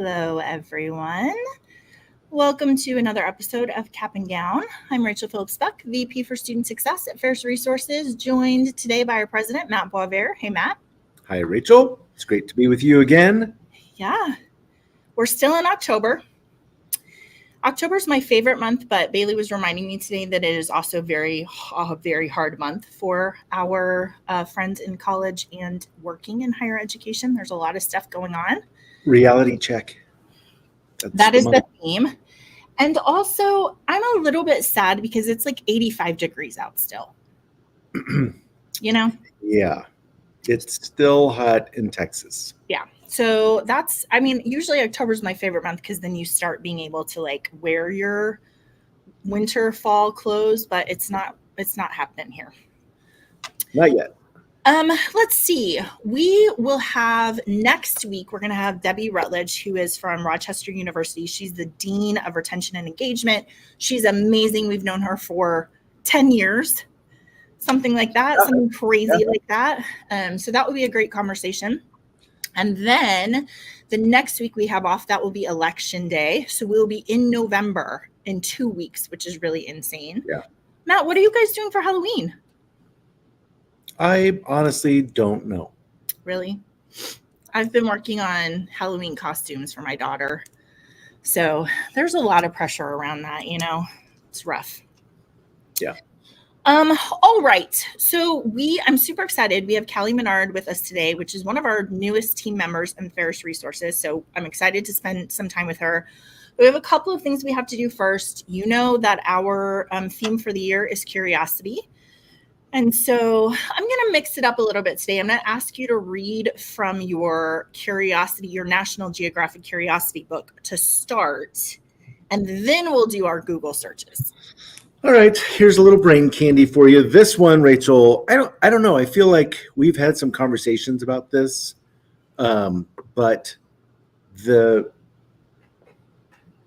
Hello, everyone. Welcome to another episode of Cap and Gown. I'm Rachel Phillips-Buck, VP for Student Success at Ferris Resources, joined today by our president, Matt Boisvert. Hey, Matt. Hi, Rachel. It's great to be with you again. Yeah, we're still in October. October is my favorite month, but Bailey was reminding me today that it is also a very hard month for our friends in college and working in higher education. There's a lot of stuff going on. Reality check. That is the theme. And also, I'm a little bit sad because it's like 85 degrees out still. You know? Yeah. It's still hot in Texas. Yeah. So usually October is my favorite month because then you start being able to like wear your winter, fall clothes, but it's not happening here. Not yet. Let's see. We will have next week, we're going to have Debbie Rutledge, who is from Rochester University. She's the Dean of Retention and Engagement. She's amazing. We've known her for 10 years, something like that, something crazy like that. So that would be a great conversation. And then the next week we have off, that will be Election Day. So we'll be in November in 2 weeks, which is really insane. Yeah. Matt, what are you guys doing for Halloween? I honestly don't know. Really? I've been working on Halloween costumes for my daughter. So there's a lot of pressure around that, you know. It's rough. Yeah. All right. So I'm super excited. We have Kallie Menard with us today, which is one of our newest team members in Ferris Resources. So I'm excited to spend some time with her. We have a couple of things we have to do first. You know that our theme for the year is curiosity. And so I'm going to mix it up a little bit today. I'm going to ask you to read from your curiosity, your National Geographic Curiosity book to start, and then we'll do our Google searches. All right, here's a little brain candy for you. This one, Rachel, I don't know. I feel like we've had some conversations about this, but the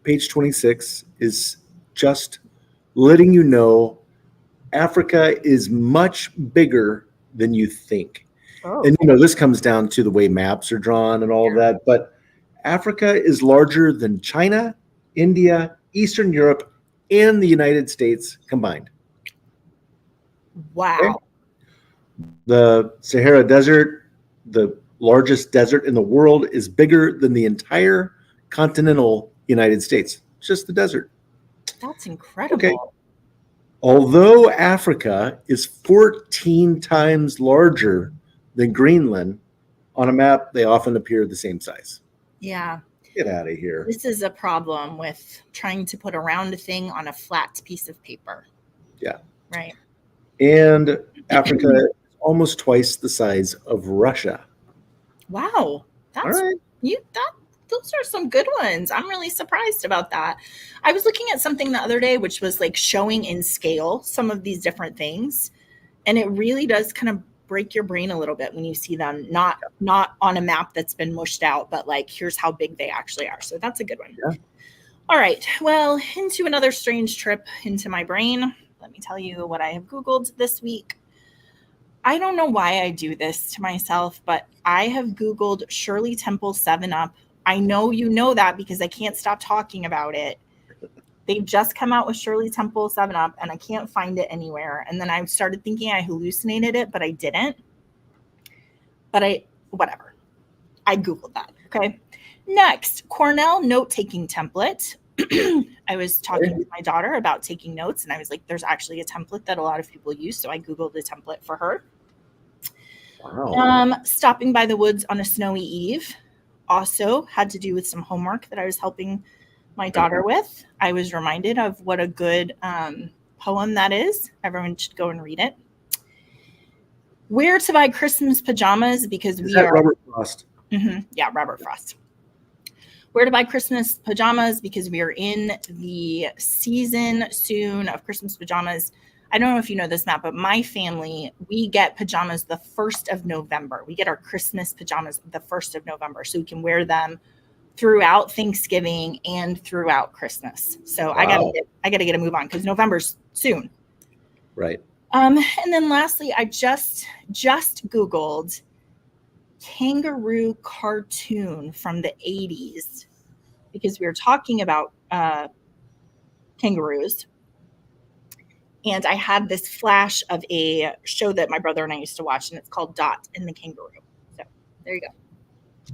page 26 is just letting you know Africa is much bigger than you think. Oh. And, this comes down to the way maps are drawn and all of that. But Africa is larger than China, India, Eastern Europe, and the United States combined. Wow. Okay? The Sahara Desert, the largest desert in the world, is bigger than the entire continental United States. It's just the desert. That's incredible. Okay. Although Africa is 14 times larger than Greenland, on a map, they often appear the same size. Yeah. Get out of here. This is a problem with trying to put a round thing on a flat piece of paper. Yeah. Right. And Africa is almost twice the size of Russia. Wow. That's all right. Those are some good ones. I'm really surprised about that. I was looking at something the other day, which was like showing in scale some of these different things. And it really does kind of break your brain a little bit when you see them, not on a map that's been mushed out, but like, here's how big they actually are. So that's a good one. Yeah. All right. Well, into another strange trip into my brain. Let me tell you what I have Googled this week. I don't know why I do this to myself, but I have Googled Shirley Temple 7-Up. I know you know that because I can't stop talking about it. They've just come out with Shirley Temple 7-Up, and I can't find it anywhere. And then I started thinking I hallucinated it, but I didn't. But whatever. I Googled that, okay? Next, Cornell note-taking template. I was talking to my daughter about taking notes, and I was like, there's actually a template that a lot of people use, so I Googled the template for her. Wow. Stopping by the woods on a snowy eve. Also had to do with some homework that I was helping my daughter with. I was reminded of what a good poem that is. Everyone should go and read it. Where to buy Christmas pajamas because we are Robert Frost. Mm-hmm, yeah, Robert Frost. Where to buy Christmas pajamas because we are in the season soon of Christmas pajamas. I don't know if you know this, Matt, but my family, we get pajamas the 1st of November. We get our Christmas pajamas the 1st of November so we can wear them throughout Thanksgiving and throughout Christmas. So wow. I gotta get a move on because November's soon. Right. And then lastly, I just Googled kangaroo cartoon from the 80s. because we were talking about kangaroos. And I had this flash of a show that my brother and I used to watch, and it's called Dot and the Kangaroo. So there you go.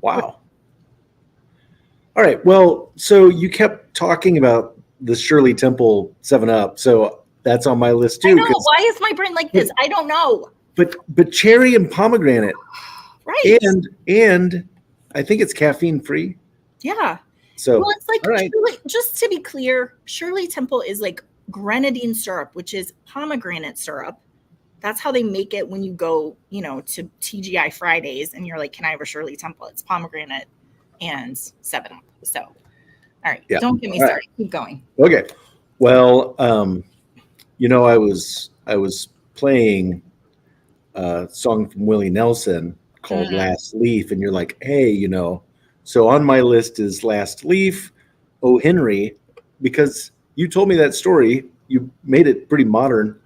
Wow. All right. Well, so you kept talking about the Shirley Temple 7-Up. So that's on my list too. I know. Why is my brain like this? I don't know. But cherry and pomegranate. Right. And I think it's caffeine free. Yeah. So well, it's like, right. Shirley, just to be clear, Shirley Temple is like grenadine syrup, which is pomegranate syrup. That's how they make it when you go, to TGI Fridays and you're like, can I have a Shirley Temple? It's pomegranate and 7-Up. So, all right. Yeah. Don't get me started. Right. Keep going. Okay. Well, I was playing a song from Willie Nelson called Last Leaf, and you're like, hey, so on my list is Last Leaf, O. Henry, because you told me that story. You made it pretty modern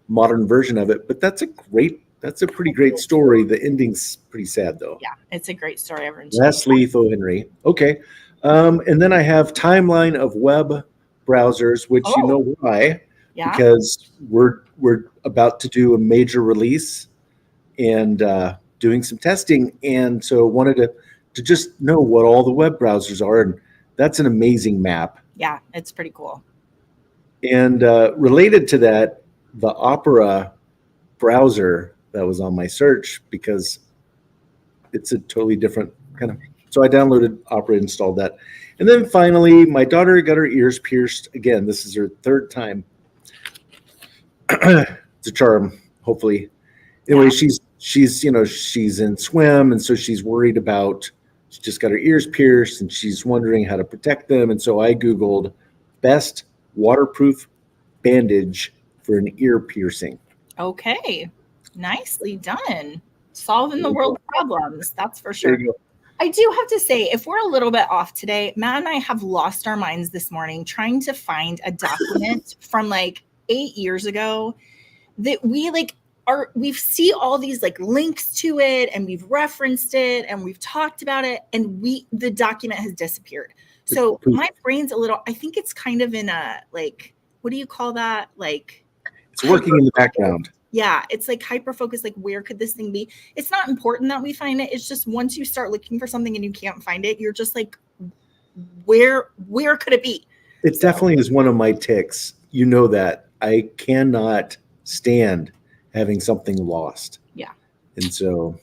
version of it, but that's a pretty great story. The ending's pretty sad though. Yeah, it's a great story. Last Leaf, O. Henry. Okay. And then I have Timeline of Web Browsers, which you know why. Yeah. Because we're about to do a major release and doing some testing, and so wanted to just know what all the web browsers are, and that's an amazing map. Yeah, it's pretty cool. And related to that, the Opera browser that was on my search, because it's a totally different kind of. So I downloaded Opera, installed that, and then finally, my daughter got her ears pierced again. This is her third time. It's a charm, hopefully. Anyway, yeah. she's in swim, and so she's worried about. She just got her ears pierced, and she's wondering how to protect them. And so I Googled best waterproof bandage for an ear piercing. Okay, nicely done. Solving the world problems, that's for sure. I do have to say, if we're a little bit off today, Matt and I have lost our minds this morning trying to find a document from like 8 years ago that we see all these like links to it, and we've referenced it, and we've talked about it, and the document has disappeared. So my brain's a little, I think it's kind of in a, like, what do you call that? Like, it's working in the background. Yeah, it's like hyper focused. Like, where could this thing be? It's not important that we find it. It's just once you start looking for something and you can't find it, you're just like, where could it be? It definitely is one of my tics. You know that I cannot stand having something lost. Yeah. And so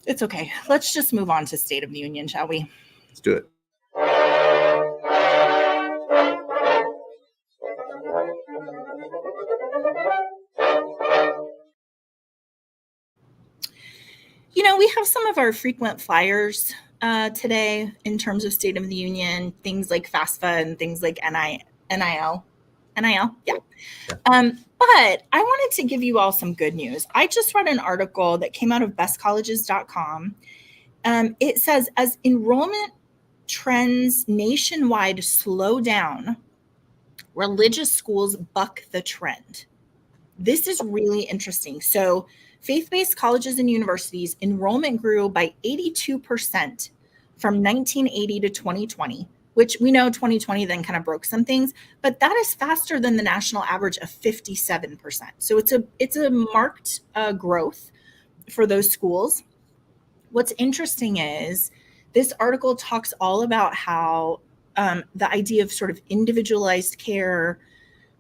it's okay. Let's just move on to State of the Union, shall we? Let's do it. We have some of our frequent flyers today in terms of State of the Union, things like FAFSA and things like NIL. Yeah. But I wanted to give you all some good news. I just read an article that came out of bestcolleges.com. It says, as enrollment trends nationwide slow down, religious schools buck the trend. This is really interesting. So faith-based colleges and universities enrollment grew by 82% from 1980 to 2020, which we know 2020 then kind of broke some things, but that is faster than the national average of 57%. So it's a marked growth for those schools. What's interesting is this article talks all about how the idea of sort of individualized care,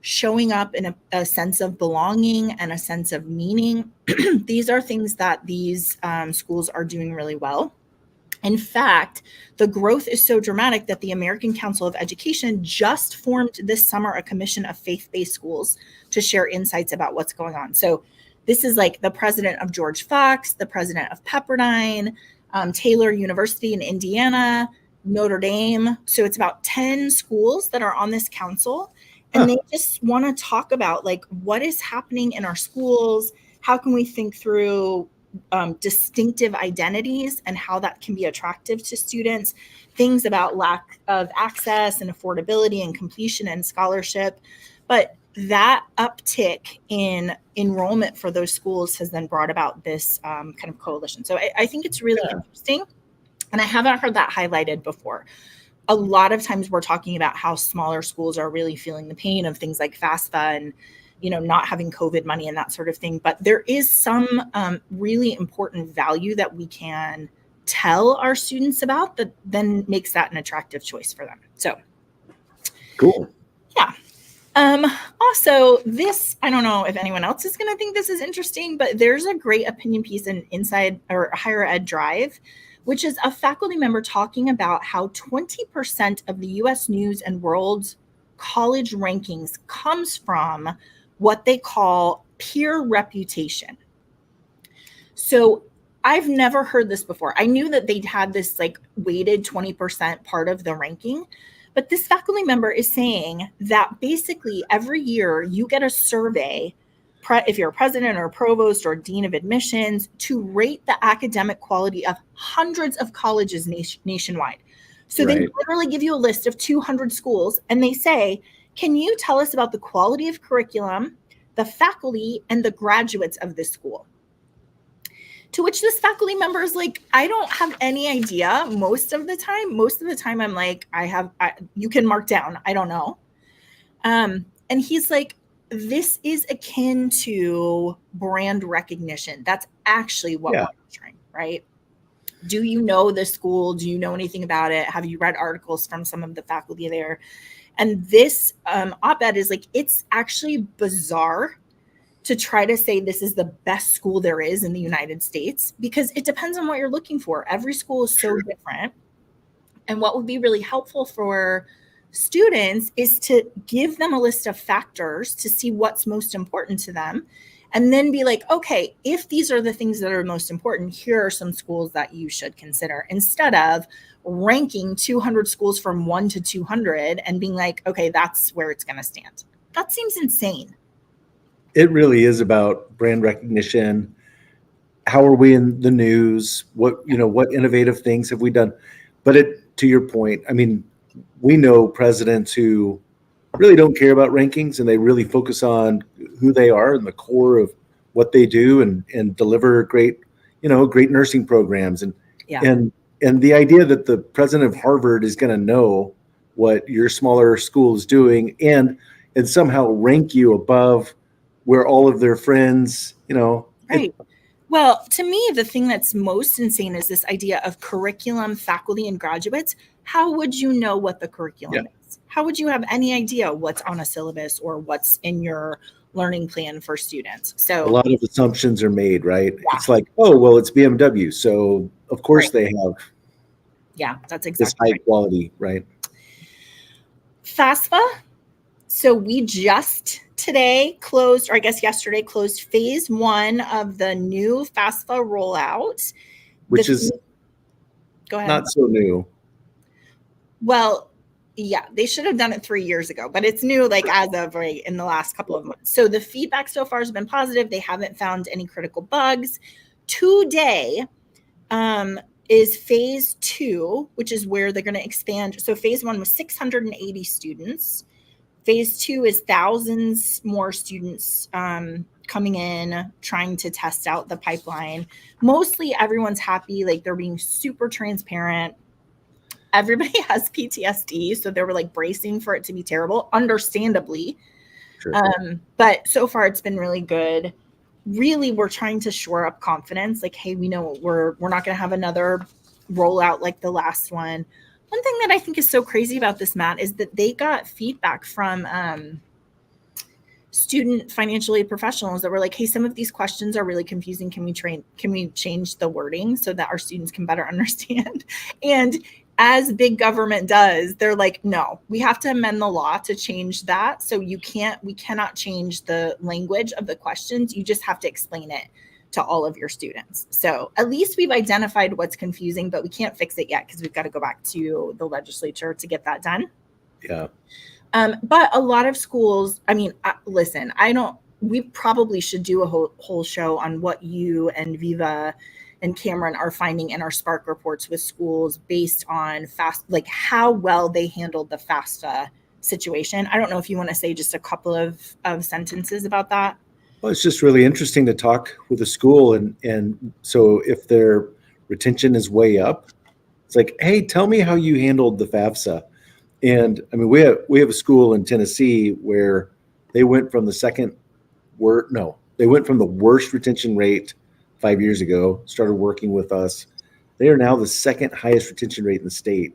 showing up in a sense of belonging and a sense of meaning. These are things that these schools are doing really well. In fact, the growth is so dramatic that the American Council of Education just formed this summer a commission of faith-based schools to share insights about what's going on. So this is like the president of George Fox, the president of Pepperdine, Taylor University in Indiana, Notre Dame. So it's about 10 schools that are on this council. And they just want to talk about like what is happening in our schools. How can we think through distinctive identities and how that can be attractive to students, things about lack of access and affordability and completion and scholarship. But that uptick in enrollment for those schools has then brought about this kind of coalition. So I think it's really interesting. And I haven't heard that highlighted before. a lot of times we're talking about how smaller schools are really feeling the pain of things like FAFSA and, not having COVID money and that sort of thing. But there is some really important value that we can tell our students about that then makes that an attractive choice for them. So cool. Yeah. Also, this, I don't know if anyone else is going to think this is interesting, but there's a great opinion piece in Inside or Higher Ed Drive, which is a faculty member talking about how 20% of the US News and World college rankings comes from what they call peer reputation. So I've never heard this before. I knew that they'd had this like weighted 20% part of the ranking, but this faculty member is saying that basically every year you get a survey, if you're a president or a provost or dean of admissions, to rate the academic quality of hundreds of colleges nationwide. So They literally give you a list of 200 schools and they say, can you tell us about the quality of curriculum, the faculty, and the graduates of this school? To which this faculty member is like, I don't have any idea most of the time I'm like, you can mark down. I don't know. And he's like, this is akin to brand recognition. That's actually what we're measuring, right? Do you know the school? Do you know anything about it? Have you read articles from some of the faculty there? And this op-ed is like, it's actually bizarre to try to say this is the best school there is in the United States, because it depends on what you're looking for. Every school is so different. And what would be really helpful for students is to give them a list of factors to see what's most important to them. And then be like, okay, if these are the things that are most important, here are some schools that you should consider, instead of ranking 200 schools from 1 to 200 and being like, okay, that's where it's going to stand. That seems insane. It really is about brand recognition. How are we in the news? What innovative things have we done? But to your point, I mean, we know presidents who really don't care about rankings and they really focus on who they are and the core of what they do and deliver great nursing programs. And the idea that the president of Harvard is going to know what your smaller school is doing and somehow rank you above where all of their friends, Right. Well, to me, the thing that's most insane is this idea of curriculum, faculty, and graduates. How would you know what the curriculum is? How would you have any idea what's on a syllabus or what's in your learning plan for students? So a lot of assumptions are made, right? Yeah. It's like, oh, well, it's BMW. So of course they have that's exactly this high quality, right? FAFSA. So we just today closed, or I guess yesterday closed phase 1 of the new FAFSA rollout. Which is go ahead. Not so new. Well, yeah, they should have done it 3 years ago, but it's new like as of right in the last couple of months. So the feedback so far has been positive. They haven't found any critical bugs. Today is phase 2, which is where they're going to expand. So phase 1 was 680 students. Phase 2 is thousands more students coming in, trying to test out the pipeline. Mostly everyone's happy. Like they're being super transparent. Everybody has PTSD. So they were like bracing for it to be terrible, understandably. Sure. But so far it's been really good. Really, we're trying to shore up confidence. Like, hey, we know we're not going to have another rollout like the last one. One thing that I think is so crazy about this, Matt, is that they got feedback from student financial aid professionals that were like, hey, some of these questions are really confusing. Can we change the wording so that our students can better understand? And as big government does, they're like, no, we have to amend the law to change that. So we cannot change the language of the questions. You just have to explain it to all of your students. So at least we've identified what's confusing, but we can't fix it yet because we've got to go back to the legislature to get that done. Yeah. But a lot of schools, I mean, listen, we probably should do a whole show on what you and Viva and Cameron are finding in our Spark reports with schools based on like how well they handled the FAFSA situation. I don't know if you want to say just a couple of sentences about that. Well, it's just really interesting to talk with a school. And so if their retention is way up, It's like, hey, tell me how you handled the FAFSA. And I mean, we have a school in Tennessee where they went from the they went from the worst retention rate 5 years ago, started working with us. They are now the second highest retention rate in the state.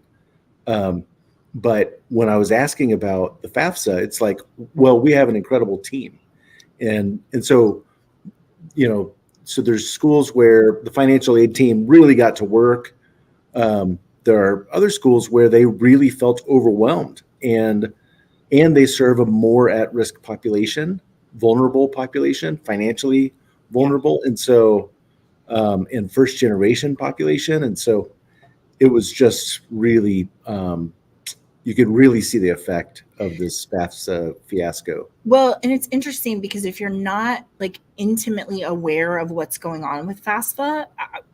But when I was asking about the FAFSA, it's like, well, we have an incredible team. And so, so there's schools where the financial aid team really got to work. There are other schools where they really felt overwhelmed, and they serve a more at-risk population, vulnerable population, financially vulnerable, and so in first-generation population, and so it was just really you could really see the effect of this FAFSA fiasco. Well, and it's interesting because if you're not like intimately aware of what's going on with FAFSA,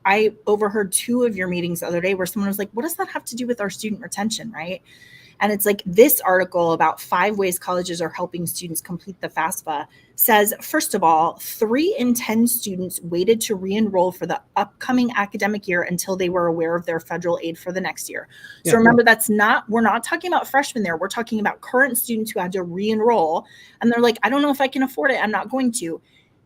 I overheard 2 of your meetings the other day where someone was like, what does that have to do with our student retention, right? And it's like this article about 5 ways colleges are helping students complete the FAFSA says, first of all, 3 in 10 students waited to re-enroll for the upcoming academic year until they were aware of their federal aid for the next year. So remember, we're not talking about freshmen there. We're talking about current students who had to re-enroll. And they're like, I don't know if I can afford it. I'm not going to.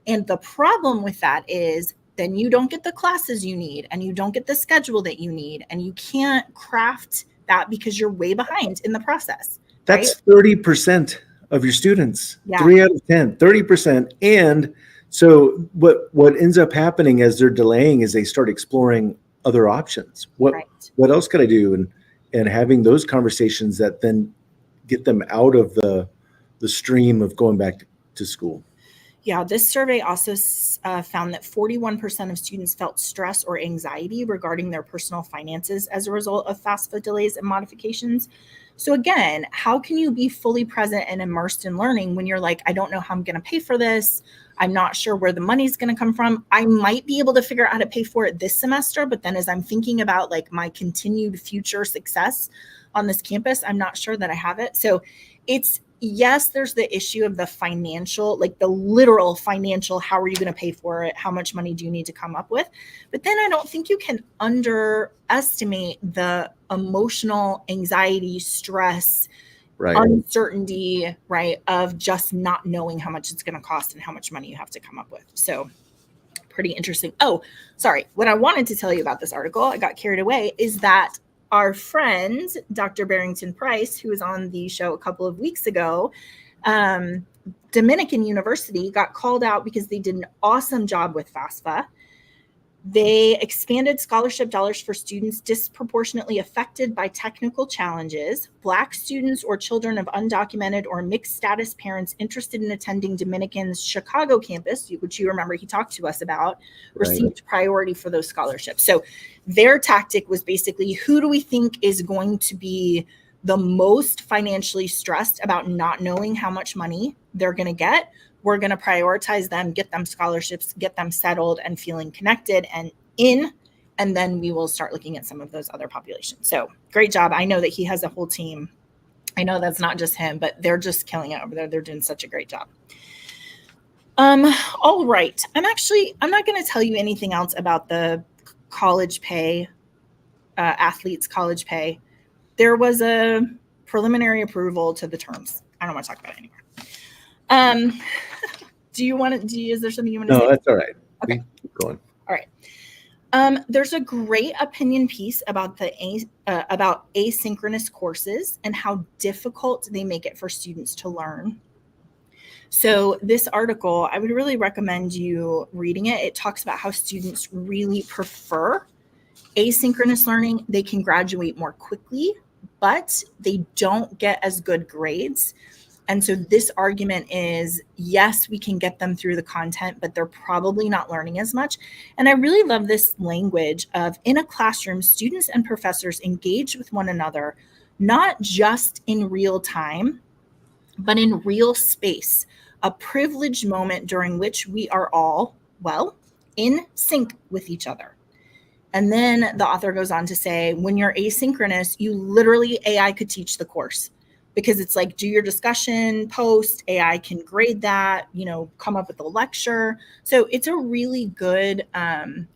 And the problem with that is then you don't get the classes you need, and you don't get the schedule that you need, and you can't craft that because you're way behind in the process. That's 30% of your students. 3 out of 10, 30%. And so what ends up happening as they're delaying is they start exploring other options. What else could I do? And having those conversations that then get them out of the stream of going back to school. Yeah, this survey also found that 41% of students felt stress or anxiety regarding their personal finances as a result of FAFSA delays and modifications. So again, how can you be fully present and immersed in learning when you're like, I don't know how I'm going to pay for this. I'm not sure where the money's going to come from. I might be able to figure out how to pay for it this semester, but then as I'm thinking about like my continued future success on this campus, I'm not sure that I have it. So yes, there's the issue of the financial, like the literal financial, how are you going to pay for it? How much money do you need to come up with? But then I don't think you can underestimate the emotional anxiety, stress, uncertainty, right, of just not knowing how much it's going to cost and how much money you have to come up with. So pretty interesting. Oh, sorry. What I wanted to tell you about this article, I got carried away, is that our friend, Dr. Barrington Price, who was on the show a couple of weeks ago, Dominican University got called out because they did an awesome job with FAFSA. They expanded scholarship dollars for students disproportionately affected by technical challenges. Black students or children of undocumented or mixed status parents interested in attending Dominican's Chicago campus, which you remember he talked to us about, received priority for those scholarships. So their tactic was basically, who do we think is going to be the most financially stressed about not knowing how much money they're going to get? We're going to prioritize them, get them scholarships, get them settled and feeling connected and in, and then we will start looking at some of those other populations. So great job. I know that he has a whole team. I know that's not just him, but they're just killing it over there. They're doing such a great job. All right. I'm not going to tell you anything else about the college pay, athletes' college pay. There was a preliminary approval to the terms. I don't want to talk about it anymore. Is there something you want to say? No, that's all right. Okay. Keep going. All right. There's a great opinion piece about about asynchronous courses and how difficult they make it for students to learn. So this article, I would really recommend you reading it. It talks about how students really prefer asynchronous learning. They can graduate more quickly, but they don't get as good grades. And so this argument is, yes, we can get them through the content, but they're probably not learning as much. And I really love this language of, in a classroom, students and professors engage with one another, not just in real time, but in real space, a privileged moment during which we are all, in sync with each other. And then the author goes on to say, when you're asynchronous, AI could teach the course. Because it's like, do your discussion, post, AI can grade that, come up with a lecture. So it's a really good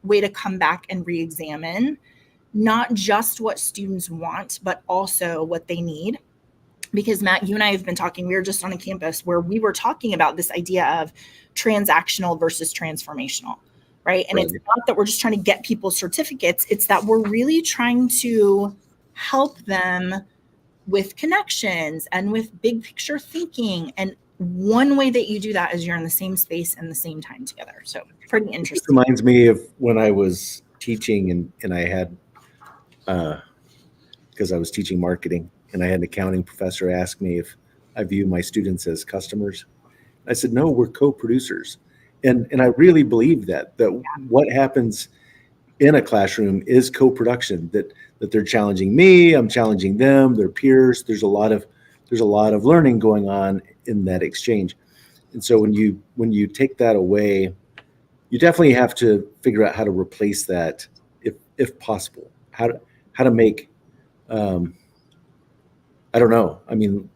way to come back and re-examine not just what students want, but also what they need. Because Matt, you and I have been talking, we were just on a campus where we were talking about this idea of transactional versus transformational, right? And it's not that we're just trying to get people certificates, it's that we're really trying to help them with connections and with big picture thinking. And one way that you do that is you're in the same space and the same time together. So pretty interesting. It reminds me of when I was teaching and I had, because I was teaching marketing, and I had an accounting professor ask me if I view my students as customers. I said, no, we're co-producers. And I really believe that what happens in a classroom is co-production, that they're challenging me, I'm challenging them, their peers. There's a lot of learning going on in that exchange. And so when you take that away, you definitely have to figure out how to replace that if possible. How to make I don't know. I mean,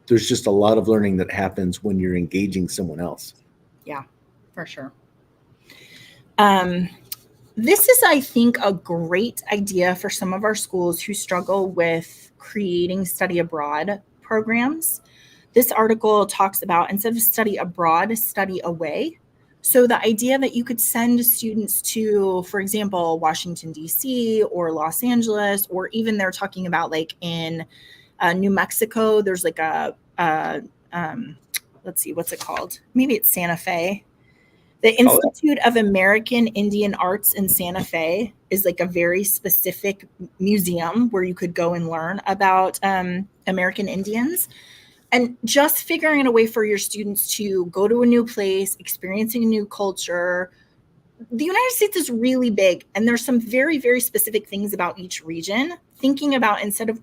there's just a lot of learning that happens when you're engaging someone else. Yeah, for sure. This is, I think, a great idea for some of our schools who struggle with creating study abroad programs. This article talks about, instead of study abroad, study away. So the idea that you could send students to, for example, Washington, D.C. or Los Angeles, or even they're talking about like in New Mexico, there's like let's see, what's it called? Maybe it's Santa Fe. The Institute of American Indian Arts in Santa Fe is like a very specific museum where you could go and learn about American Indians. And just figuring out a way for your students to go to a new place, experiencing a new culture. The United States is really big, and there's some very, very specific things about each region. Thinking about, instead of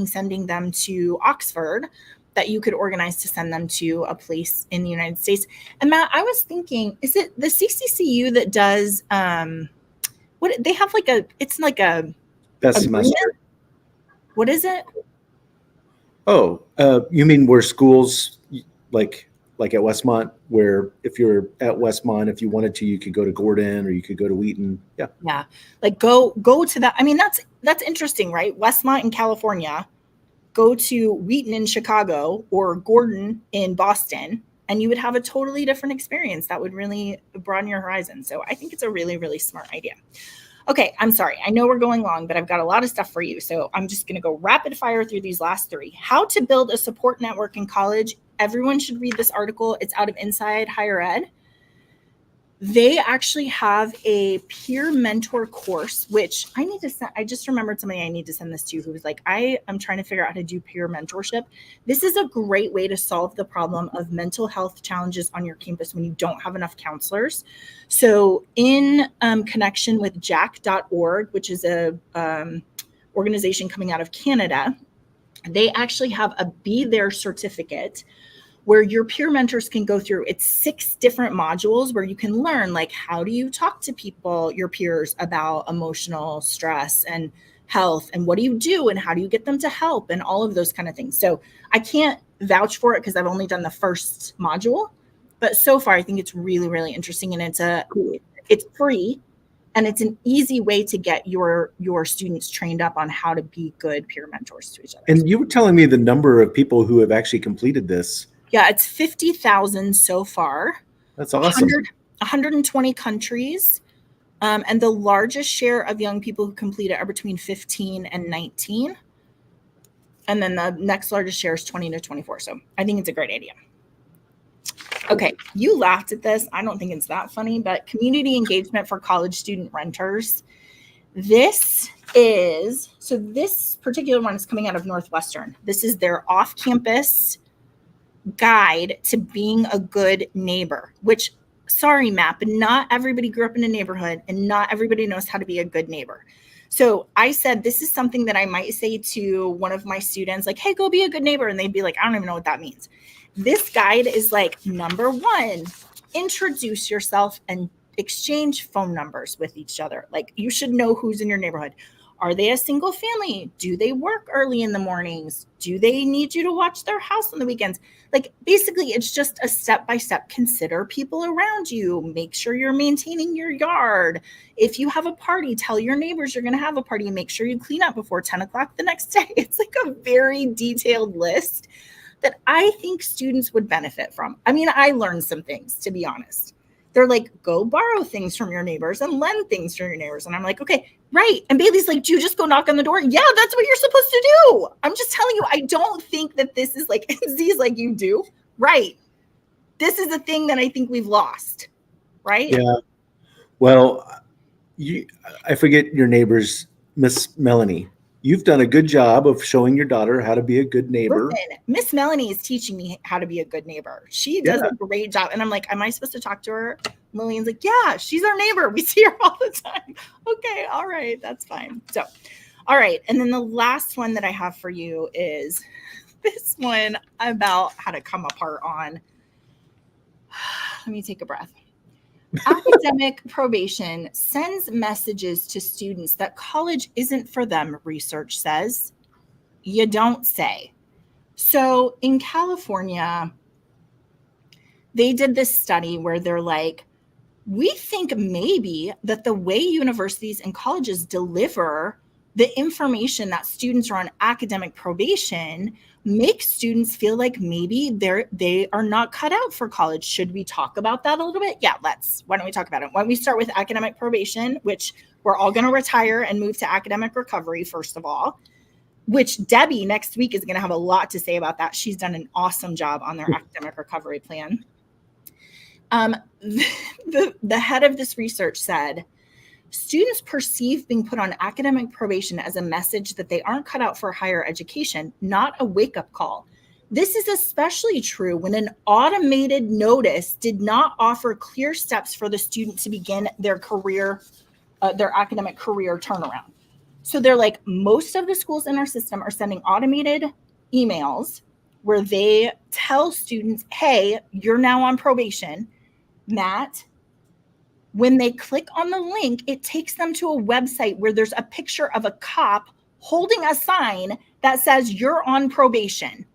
sending them to Oxford, that you could organize to send them to a place in the United States. And Matt, I was thinking, is it the CCCU that does what they have like it's like a semester. What is it? Oh, you mean where schools like at Westmont, where if you're at Westmont, if you wanted to, you could go to Gordon or you could go to Wheaton. Yeah. Yeah. Like go to that. I mean, that's interesting, right? Westmont in California, go to Wheaton in Chicago or Gordon in Boston, and you would have a totally different experience that would really broaden your horizon. So I think it's a really, really smart idea. Okay, I'm sorry. I know we're going long, but I've got a lot of stuff for you. So I'm just going to go rapid fire through these last three. How to build a support network in college. Everyone should read this article. It's out of Inside Higher Ed. They actually have a peer mentor course, which I need to send. I just remembered somebody I need to send this to who was like, I am trying to figure out how to do peer mentorship. This is a great way to solve the problem of mental health challenges on your campus when you don't have enough counselors. So in connection with jack.org, which is a organization coming out of Canada, they actually have a Be There certificate where your peer mentors can go through. It's 6 different modules where you can learn, like, how do you talk to people, your peers, about emotional stress and health, and what do you do and how do you get them to help, and all of those kind of things. So I can't vouch for it because I've only done the first module, but so far I think it's really, really interesting, and it's free, and it's an easy way to get your students trained up on how to be good peer mentors to each other. And you were telling me the number of people who have actually completed this. Yeah, it's 50,000 so far. That's awesome. 120 countries. And the largest share of young people who complete it are between 15 and 19. And then the next largest share is 20 to 24. So I think it's a great idea. Okay, you laughed at this. I don't think it's that funny, but community engagement for college student renters. This particular one is coming out of Northwestern. This is their off-campus guide to being a good neighbor, which, sorry, Matt, but not everybody grew up in a neighborhood and not everybody knows how to be a good neighbor. So I said, this is something that I might say to one of my students, like, hey, go be a good neighbor. And they'd be like, I don't even know what that means. This guide is like, number 1, introduce yourself and exchange phone numbers with each other. Like, you should know who's in your neighborhood. Are they a single family? Do they work early in the mornings? Do they need you to watch their house on the weekends? Like, basically, it's just a step-by-step. Consider people around you. Make sure you're maintaining your yard. If you have a party, tell your neighbors you're going to have a party and make sure you clean up before 10 o'clock the next day. It's like a very detailed list that I think students would benefit from. I mean, I learned some things, to be honest. They're like, go borrow things from your neighbors and lend things from your neighbors. And I'm like, okay, right. And Bailey's like, do you just go knock on the door? Yeah, that's what you're supposed to do. I'm just telling you, I don't think that this is like, Z's like, you do. Right. This is a thing that I think we've lost. Right. Yeah. Well, I forget your neighbor's Miss Melanie. You've done a good job of showing your daughter how to be a good neighbor. Listen, Miss Melanie is teaching me how to be a good neighbor. She does a great job. And I'm like, am I supposed to talk to her? Lillian's like, yeah, she's our neighbor. We see her all the time. Okay, all right, that's fine. So, all right. And then the last one that I have for you is this one about how to come apart on. Let me take a breath. Academic probation sends messages to students that college isn't for them, research says. You don't say. So in California, they did this study where they're like, we think maybe that the way universities and colleges deliver the information that students are on academic probation makes students feel like maybe they are not cut out for college. Should we talk about that a little bit? Yeah, why don't we talk about it? Why don't we start with academic probation, which we're all going to retire and move to academic recovery, first of all, which Debbie next week is going to have a lot to say about that. She's done an awesome job on their academic recovery plan. The head of this research said, students perceive being put on academic probation as a message that they aren't cut out for higher education, not a wake-up call. This is especially true when an automated notice did not offer clear steps for the student to begin their career, their academic career turnaround. So they're like, most of the schools in our system are sending automated emails where they tell students, hey, you're now on probation. Matt, when they click on the link, it takes them to a website where there's a picture of a cop holding a sign that says you're on probation.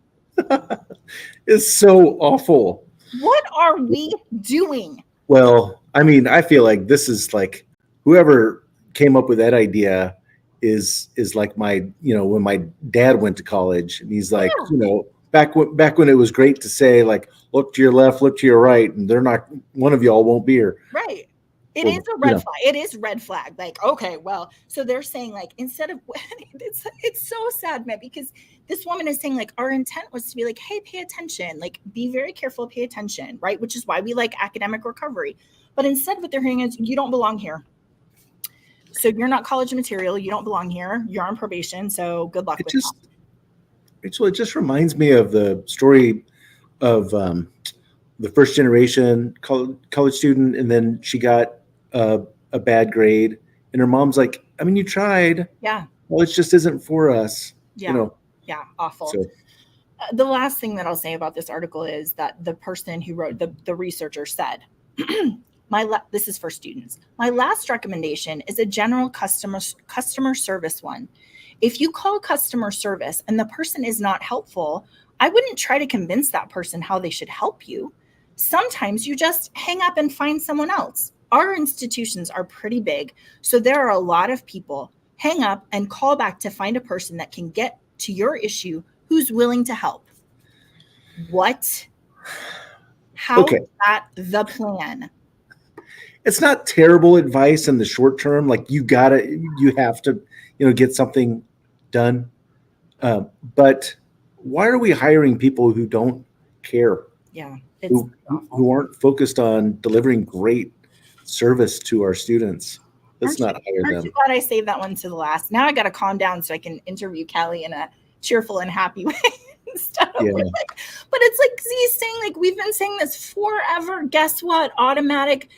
It's so awful. What are we doing? Well, I mean, I feel like this is like whoever came up with that idea is like my, when my dad went to college and he's like, back when it was great to say like, look to your left, look to your right, and they're not, one of y'all won't be here. Right. It is a red flag. It is red flag. Like, okay, well, so they're saying like, instead of, it's so sad, man, because this woman is saying like, our intent was to be like, hey, pay attention, like be very careful, pay attention, right? Which is why we like academic recovery. But instead what they're hearing is you don't belong here. So you're not college material. You don't belong here. You're on probation. So good luck with that. Rachel, it just reminds me of the story of the first generation college student, and then she got a bad grade, and her mom's like, I mean, you tried. Yeah. Well, it just isn't for us. Yeah. Yeah. Awful. So, the last thing that I'll say about this article is that the person who wrote the researcher said, this is for students. My last recommendation is a general customer service one. If you call customer service and the person is not helpful, I wouldn't try to convince that person how they should help you. Sometimes you just hang up and find someone else. Our institutions are pretty big, so there are a lot of people. Hang up and call back to find a person that can get to your issue who's willing to help. What? How is that the plan? It's not terrible advice in the short term. Like you have to, get something done. But why are we hiring people who don't care? Yeah. Who aren't focused on delivering great service to our students? Let's not hire them. Aren't you glad I saved that one to the last? Now I got to calm down so I can interview Kallie in a cheerful and happy way. But it's like Z's saying, like, we've been saying this forever. Guess what? Automatic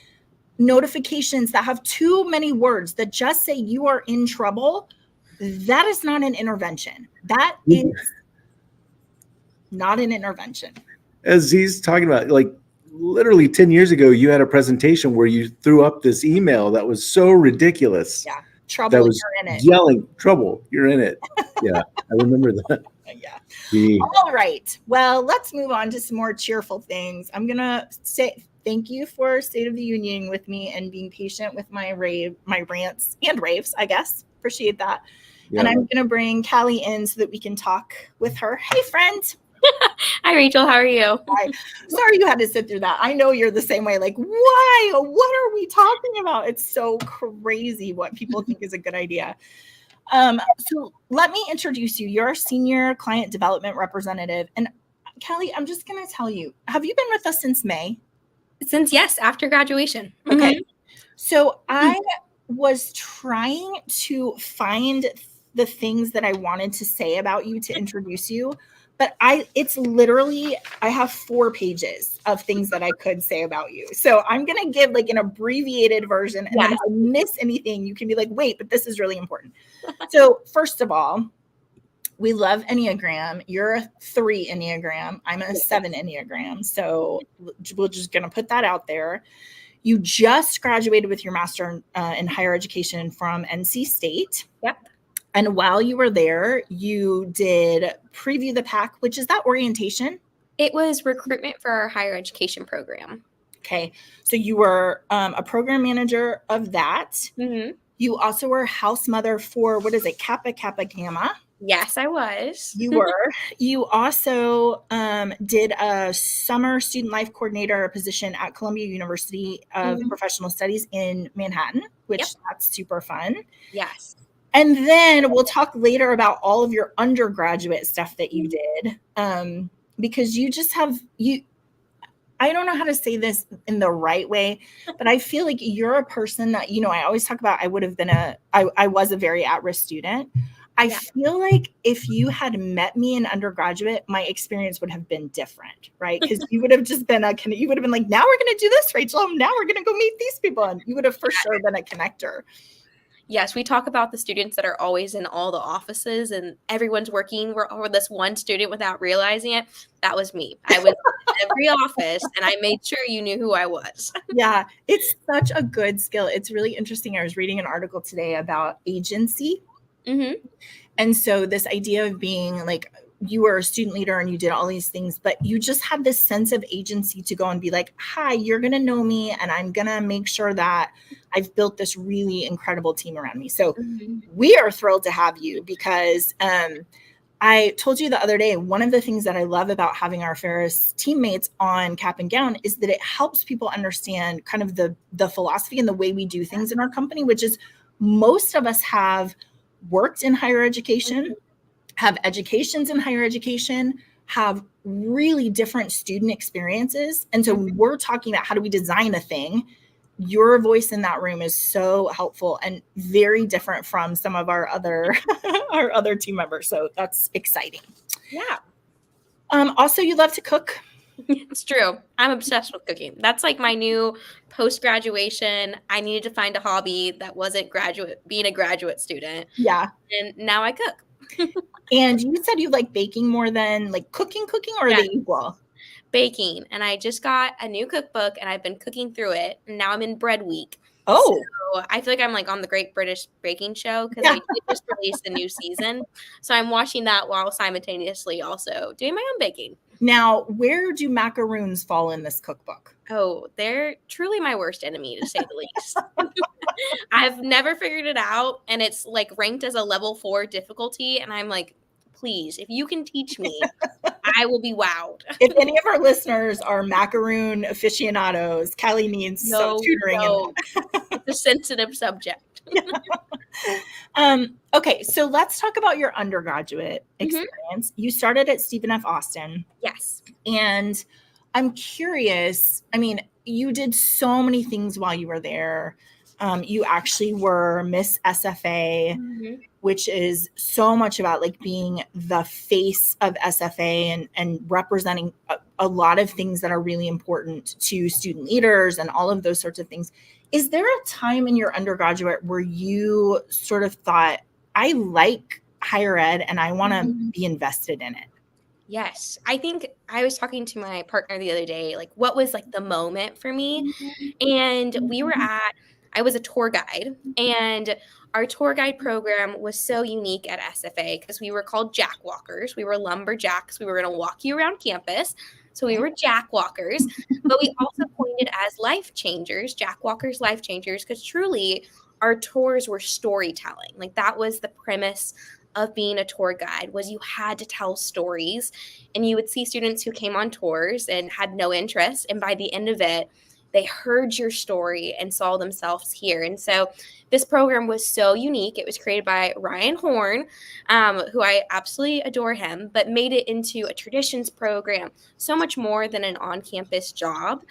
notifications that have too many words that just say you are in trouble. That is not an intervention. That is not an intervention. As Z's talking about, like literally 10 years ago, you had a presentation where you threw up this email that was so ridiculous. Yeah. Trouble, That was you're in it. yelling, trouble, you're in it. Yeah, I remember that. Yeah. The, All right. Well, let's move on to some more cheerful things. I'm gonna say thank you for State of the Union with me and being patient with my rants and raves, I guess. Appreciate that. yeah. And I'm gonna bring Kallie in so that we can talk with her. Hey, friend. Hi, Rachel. How are you? Hi. Sorry you had to sit through that. I know you're the same way. Like, why? What are we talking about? It's so crazy what people think is a good idea. So let me introduce you. You're a senior client development representative. And Kallie, I'm just going to tell you, have you been with us since May? Since, yes, after graduation. Okay. Mhm. So I was trying to find the things that I wanted to say about you to introduce you. But it's literally, I have 4 pages of things that I could say about you. So I'm going to give like an abbreviated version. And then if I miss anything, you can be like, wait, but this is really important. So first of all, we love Enneagram. You're a 3 Enneagram. I'm a 7 Enneagram. So we're just going to put that out there. You just graduated with your master in higher education from NC State. Yep. And while you were there, you did Preview the Pack, which is that orientation? It was recruitment for our higher education program. Okay. So you were a program manager of that. Mm-hmm. You also were house mother for, what is it, Kappa Kappa Gamma? Yes, I was. You were. You also did a summer student life coordinator position at Columbia University of Professional Studies in Manhattan, which that's super fun. Yes. And then we'll talk later about all of your undergraduate stuff that you did, because you just have I don't know how to say this in the right way, but I feel like you're a person that, I always talk about, I was a very at-risk student. I feel like if you had met me in undergraduate, my experience would have been different, right? Because you would have just been you would have been like, now we're going to do this, Rachel. Now we're going to go meet these people. And you would have for sure been a connector. Yes, we talk about the students that are always in all the offices and everyone's working for this one student without realizing it. That was me. I was in every office and I made sure you knew who I was. Yeah, it's such a good skill. It's really interesting. I was reading an article today about agency. Mm-hmm. And so this idea of being like, you were a student leader and you did all these things, but you just had this sense of agency to go and be like, hi, you're going to know me and I'm going to make sure that I've built this really incredible team around me. So we are thrilled to have you because I told you the other day, one of the things that I love about having our Ferris teammates on Cap and Gown is that it helps people understand kind of the philosophy and the way we do things in our company, which is most of us have worked in higher education, have educations in higher education, have really different student experiences. And so when we're talking about how do we design a thing, your voice in that room is so helpful and very different from some of our other our other team members. So that's exciting. Yeah. Also, you love to cook. It's true. I'm obsessed with cooking. That's like my new post-graduation. I needed to find a hobby that wasn't being a graduate student. Yeah. And now I cook. And you said you like baking more than like cooking, or are they equal? Baking. And I just got a new cookbook and I've been cooking through it. And now I'm in bread week. Oh. So I feel like I'm like on the Great British Baking Show because they just released a new season. So I'm watching that while simultaneously also doing my own baking. Now, where do macaroons fall in this cookbook? Oh, they're truly my worst enemy, to say the least. I've never figured it out, and it's like ranked as a level 4 difficulty, and I'm like, please, if you can teach me, I will be wowed. If any of our listeners are macaroon aficionados, Kallie needs some tutoring. It's a sensitive subject. Okay, so let's talk about your undergraduate experience. You started at Stephen F. Austin. Yes. And I'm curious, I mean, you did so many things while you were there. You actually were Miss SFA, which is so much about like being the face of SFA and representing a lot of things that are really important to student leaders and all of those sorts of things. Is there a time in your undergraduate where you sort of thought, I like higher ed and I want to be invested in it? Yes. I think I was talking to my partner the other day, like what was like the moment for me? And we were at I was a tour guide, and our tour guide program was so unique at SFA because we were called jack walkers. We were lumberjacks. We were going to walk you around campus. So we were jack walkers, but we also pointed as life changers, jack walkers, life changers, because truly our tours were storytelling. Like that was the premise of being a tour guide, was you had to tell stories, and you would see students who came on tours and had no interest. And by the end of it, they heard your story and saw themselves here. And so this program was so unique. It was created by Ryan Horn, who I absolutely adore him, but made it into a traditions program, so much more than an on-campus job.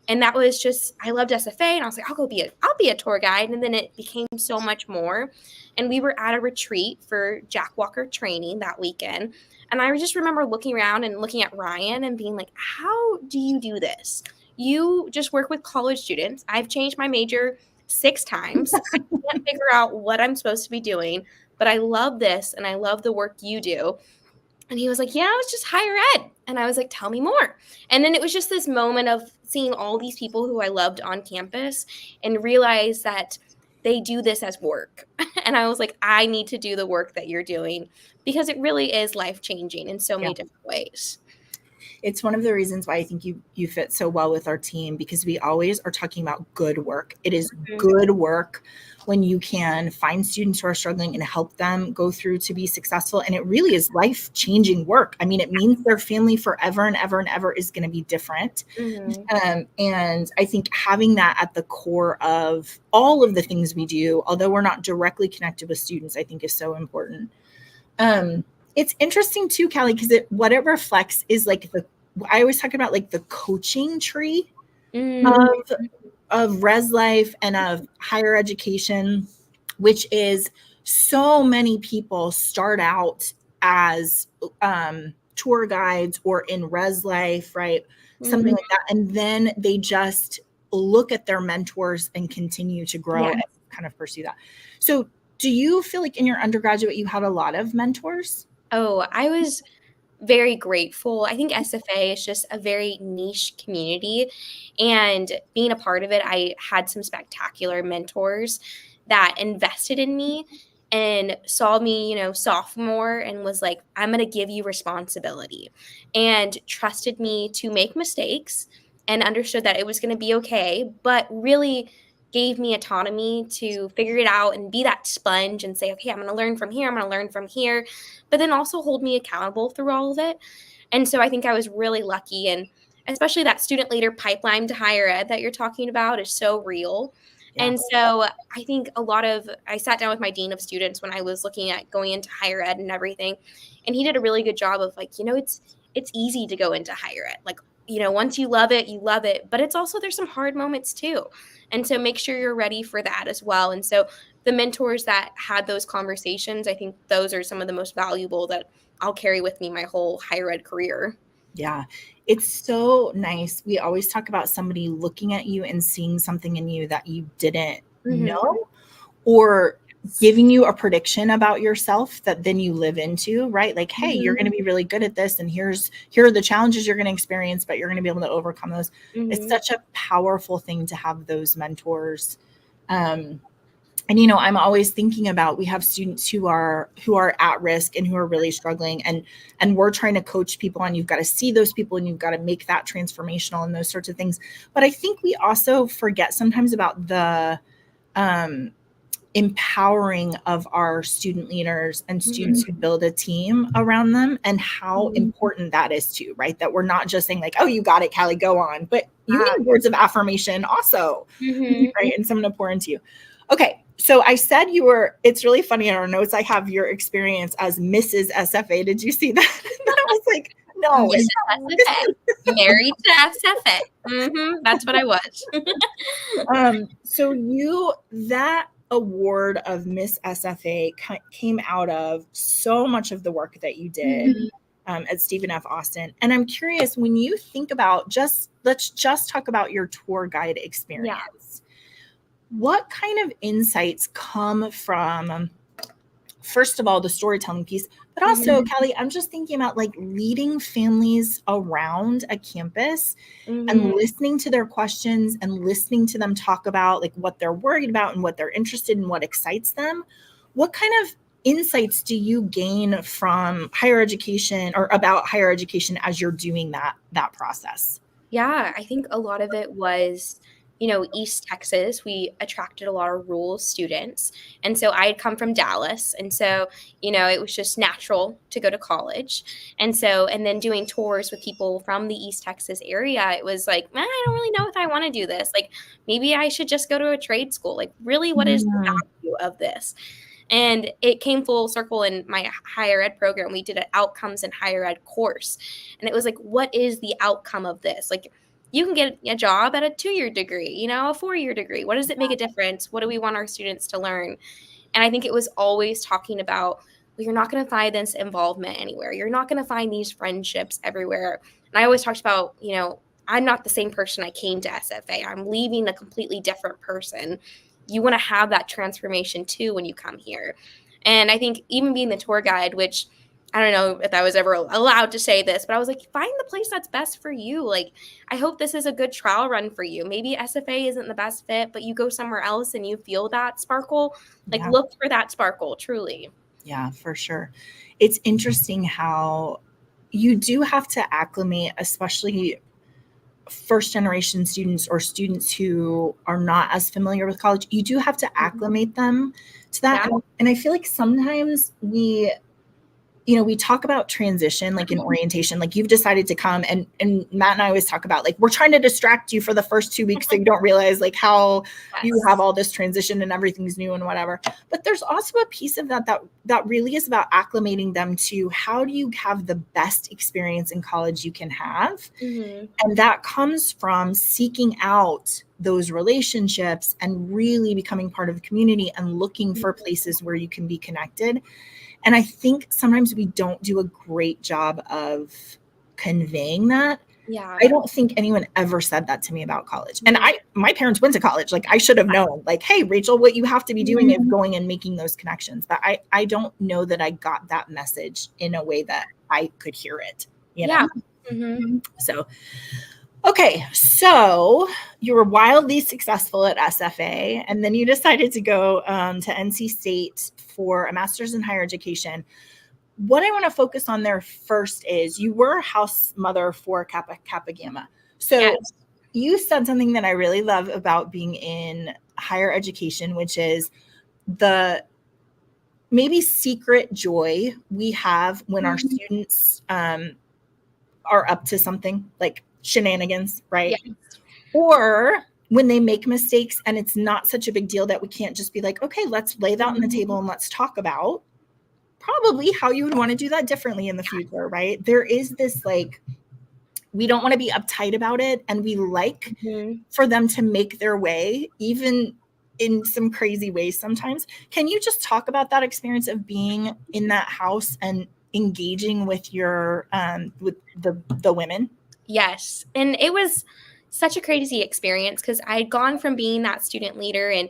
And that was just, I loved SFA, and I was like, I'll be a tour guide. And then it became so much more. And we were at a retreat for Jack Walker training that weekend. And I just remember looking around and looking at Ryan and being like, how do you do this? You just work with college students. I've changed my major 6 times. I can't figure out what I'm supposed to be doing, but I love this and I love the work you do. And he was like, yeah, it's just higher ed. And I was like, tell me more. And then it was just this moment of seeing all these people who I loved on campus and realize that they do this as work. And I was like, I need to do the work that you're doing because it really is life-changing in so many different ways. It's one of the reasons why I think you fit so well with our team, because we always are talking about good work. It is good work when you can find students who are struggling and help them go through to be successful. And it really is life-changing work. I mean, it means their family forever and ever and ever is going to be different. And I think having that at the core of all of the things we do, although we're not directly connected with students, I think is so important. It's interesting too, Kallie, because what it reflects is like I always talk about like the coaching tree of res life and of higher education, which is so many people start out as tour guides or in res life, right? Something like that. And then they just look at their mentors and continue to grow and kind of pursue that. So do you feel like in your undergraduate, you had a lot of mentors? Oh, I was very grateful. I think SFA is just a very niche community, and being a part of it, I had some spectacular mentors that invested in me and saw me, sophomore, and was like, I'm going to give you responsibility, and trusted me to make mistakes and understood that it was going to be okay, but really gave me autonomy to figure it out and be that sponge and say, okay, I'm going to learn from here. I'm going to learn from here, but then also hold me accountable through all of it. And so I think I was really lucky. And especially that student leader pipeline to higher ed that you're talking about is so real. Yeah. And so I think I sat down with my dean of students when I was looking at going into higher ed and everything. And he did a really good job of like, it's easy to go into higher ed. Like, once you love it, but it's also, there's some hard moments too. And so make sure you're ready for that as well. And so the mentors that had those conversations, I think those are some of the most valuable that I'll carry with me my whole higher ed career. Yeah, it's so nice. We always talk about somebody looking at you and seeing something in you that you didn't know, or giving you a prediction about yourself that then you live into, right? Like, hey, you're going to be really good at this, and here are the challenges you're going to experience, but you're going to be able to overcome those. It's such a powerful thing to have those mentors. And I'm always thinking about, we have students who are at risk and who are really struggling, and we're trying to coach people on, you've got to see those people and you've got to make that transformational and those sorts of things. But I think we also forget sometimes about the empowering of our student leaders and students who build a team around them, and how important that is too, right? That we're not just saying like, oh, you got it, Kallie, go on, but you need words of affirmation also, right? And someone to pour into you. Okay. So I said it's really funny in our notes, I have your experience as Mrs. SFA. Did you see that? And I was like, no. Mrs. SFA. Married to SFA. That's what I was. So that award of Miss SFA came out of so much of the work that you did at Stephen F. Austin. And I'm curious, when you think about let's just talk about your tour guide experience. Yeah. What kind of insights come from first of all, the storytelling piece, but also, Kallie, I'm just thinking about like leading families around a campus and listening to their questions and listening to them talk about like what they're worried about and what they're interested in, what excites them. What kind of insights do you gain from higher education or about higher education as you're doing that process? Yeah, I think a lot of it was, East Texas, we attracted a lot of rural students. And so I had come from Dallas. And so, it was just natural to go to college. And so, and then doing tours with people from the East Texas area, it was like, man, I don't really know if I want to do this. Like, maybe I should just go to a trade school. Like, really, what is the value of this? And it came full circle in my higher ed program. We did an outcomes in higher ed course. And it was like, what is the outcome of this? Like, you can get a job at a 2-year degree, a 4-year degree. What does it make a difference? What do we want our students to learn? And I think it was always talking about, well, you're not going to find this involvement anywhere. You're not going to find these friendships everywhere. And I always talked about, I'm not the same person I came to SFA. I'm leaving a completely different person. You want to have that transformation too when you come here. And I think even being the tour guide, which I don't know if I was ever allowed to say this, but I was like, find the place that's best for you. Like, I hope this is a good trial run for you. Maybe SFA isn't the best fit, but you go somewhere else and you feel that sparkle. Like, look for that sparkle, truly. Yeah, for sure. It's interesting how you do have to acclimate, especially first generation students or students who are not as familiar with college. You do have to acclimate them to that. Yeah. And I feel like sometimes we talk about transition, like in orientation, like you've decided to come and Matt and I always talk about like, we're trying to distract you for the first 2 weeks so you don't realize like how you have all this transition and everything's new and whatever. But there's also a piece of that really is about acclimating them to how do you have the best experience in college you can have. And that comes from seeking out those relationships and really becoming part of the community and looking for places where you can be connected. And I think sometimes we don't do a great job of conveying that. Yeah. I don't think anyone ever said that to me about college. And my parents went to college. Like I should have known, like, hey, Rachel, what you have to be doing is going and making those connections. But I don't know that I got that message in a way that I could hear it, know? So, okay. So you were wildly successful at SFA, and then you decided to go to NC State for a master's in higher education. What I want to focus on there first is you were a house mother for Kappa Gamma. So you said something that I really love about being in higher education, which is the maybe secret joy we have when our students are up to something like shenanigans, right? Yes. Or when they make mistakes and it's not such a big deal that we can't just be like, okay, let's lay that on the table and let's talk about probably how you would want to do that differently in the future, right? There is this like, we don't want to be uptight about it. And we like for them to make their way, even in some crazy ways sometimes. Can you just talk about that experience of being in that house and engaging with your, with the women? Yes. And it was such a crazy experience because I had gone from being that student leader and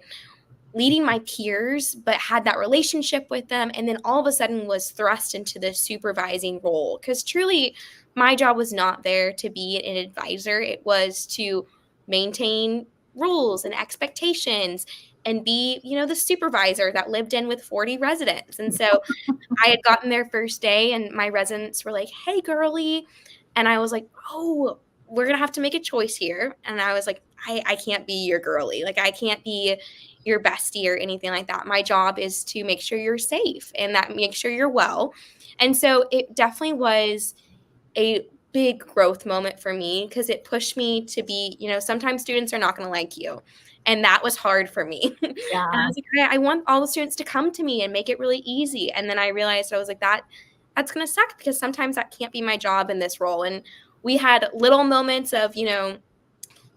leading my peers, but had that relationship with them. And then all of a sudden was thrust into this supervising role because truly my job was not there to be an advisor. It was to maintain rules and expectations and be, the supervisor that lived in with 40 residents. And so I had gotten there first day and my residents were like, hey, girly. And I was like, oh, we're going to have to make a choice here. And I was like, I can't be your girly. Like, I can't be your bestie or anything like that. My job is to make sure you're safe and that make sure you're well. And so it definitely was a big growth moment for me because it pushed me to be, sometimes students are not going to like you. And that was hard for me. Yeah. And I was like, I want all the students to come to me and make it really easy. And then I realized I was like, that's going to suck because sometimes that can't be my job in this role. And we had little moments of,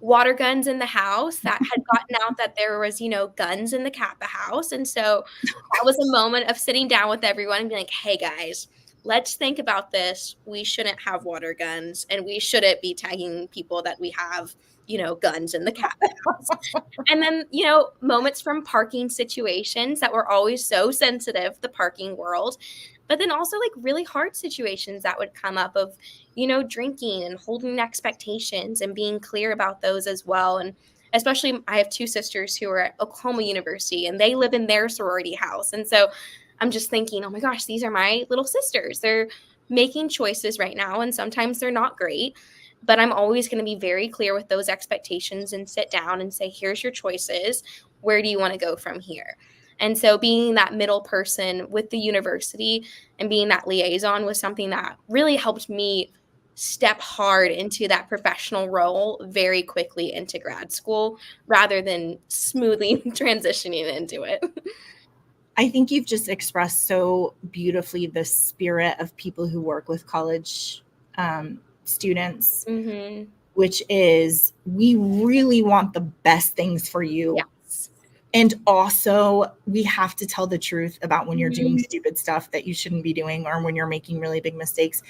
water guns in the house that had gotten out that there was, guns in the Kappa house. And so that was a moment of sitting down with everyone and being like, hey guys, let's think about this. We shouldn't have water guns and we shouldn't be tagging people that we have, guns in the cabin. And then, moments from parking situations that were always so sensitive, the parking world, but then also like really hard situations that would come up of, drinking and holding expectations and being clear about those as well. And especially I have two sisters who are at Oklahoma University and they live in their sorority house. And so I'm just thinking, oh my gosh, these are my little sisters. They're making choices right now, and sometimes they're not great. But I'm always going to be very clear with those expectations and sit down and say, here's your choices. Where do you want to go from here? And so being that middle person with the university and being that liaison was something that really helped me step hard into that professional role very quickly into grad school rather than smoothly transitioning into it. I think you've just expressed so beautifully the spirit of people who work with college students, which is we really want the best things for you. Yes. And also we have to tell the truth about when you're doing stupid stuff that you shouldn't be doing or when you're making really big mistakes.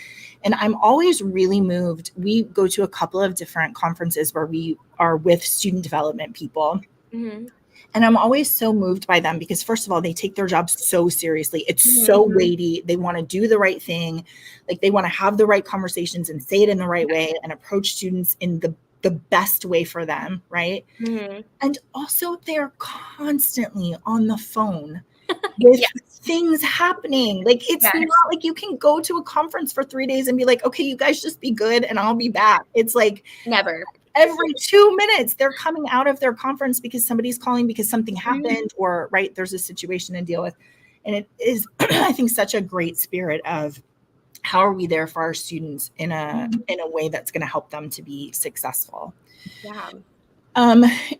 And I'm always really moved. We go to a couple of different conferences where we are with student development people. And I'm always so moved by them because, first of all, they take their job so seriously. It's so weighty. They want to do the right thing. Like they want to have the right conversations and say it in the right way and approach students in the best way for them, right? And also they're constantly on the phone with things happening. Like it's not like you can go to a conference for 3 days and be like, okay, you guys just be good and I'll be back. It's like never. Every 2 minutes they're coming out of their conference because somebody's calling because something happened or right, there's a situation to deal with. And it is, I think, such a great spirit of how are we there for our students in a way that's going to help them to be successful. Yeah.